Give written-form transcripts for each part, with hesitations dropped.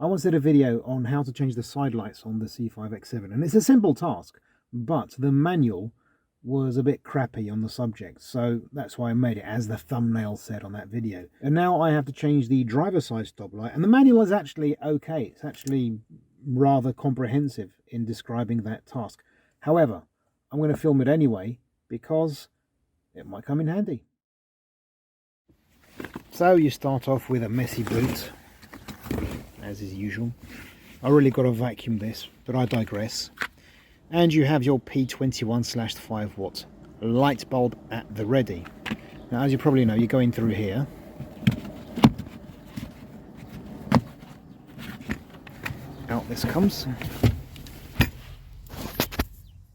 I once did a video on how to change the side lights on the C5 X7, and it's a simple task, but the manual was a bit crappy on the subject, so that's why I made it, as the thumbnail said on that video. And now I have to change the driver side stop light, and the manual is actually okay. It's actually rather comprehensive in describing that task. However, I'm going to film it anyway because it might come in handy. So you start off with a messy boot, as is usual. I really got to vacuum this, but I digress. And you have your P21/5 watt light bulb at the ready. Now, as you probably know, you're going through here. Out this comes.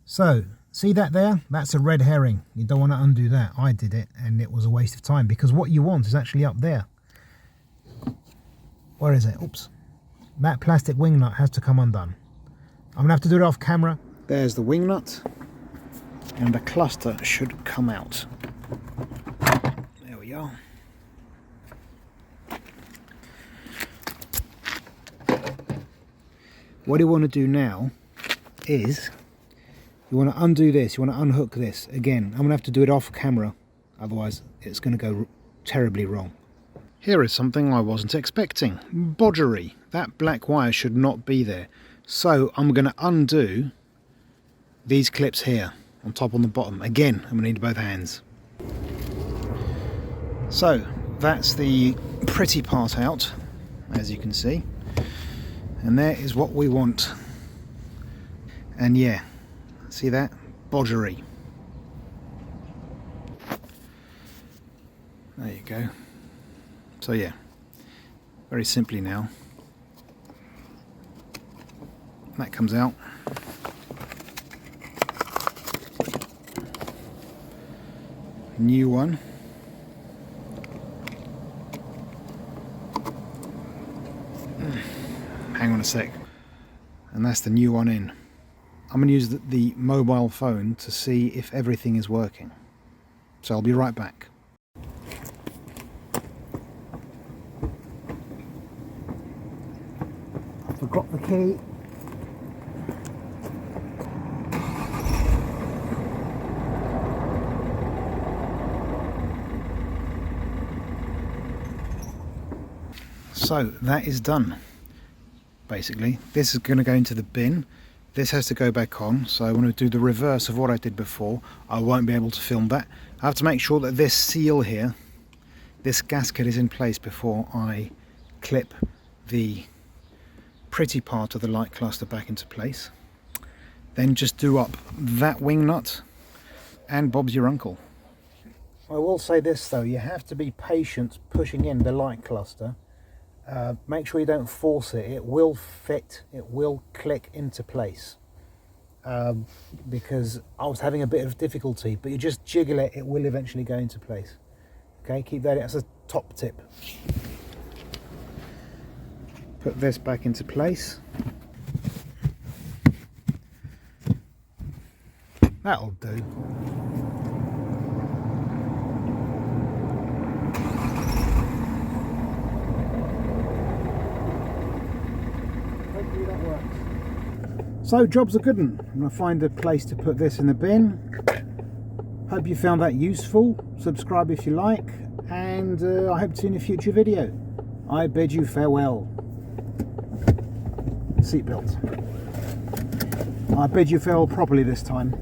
So, see that there? That's a red herring. You don't want to undo that. I did it, and it was a waste of time, because what you want is actually up there. Where is it? Oops. That plastic wing nut has to come undone. I'm going to have to do it off camera. There's the wing nut, and the cluster should come out. There we are. What you want to do now is you want to undo this, you want to unhook this. Again, I'm going to have to do it off camera, otherwise it's going to go terribly wrong. Here is something I wasn't expecting. Bodgery. That black wire should not be there. So I'm going to undo these clips here, on top, on the bottom. Again, I'm going to need both hands. So that's the pretty part out, as you can see. And there is what we want. And yeah, see that? Bodgery. There you go. So yeah, very simply now. That comes out. New one. Hang on a sec. And that's the new one in. I'm going to use the mobile phone to see if everything is working. So I'll be right back. I forgot the key. So that is done. Basically, this is going to go into the bin. This has to go back on, so I want to do the reverse of what I did before. I won't be able to film that. I have to make sure that this seal here, this gasket, is in place before I clip the pretty part of the light cluster back into place. Then just do up that wing nut, and Bob's your uncle. I will say this though, you have to be patient pushing in the light cluster. Make sure you don't force it. It will fit, it will click into place, because I was having a bit of difficulty, but you just jiggle it, it will eventually go into place. Okay, keep that as a top tip. Put this back into place. That'll do. So job's a good one. I'm going to find a place to put this in the bin. Hope you found that useful. Subscribe if you like, and I hope to see you in a future video. I bid you farewell. Seatbelt. I bid you farewell properly this time.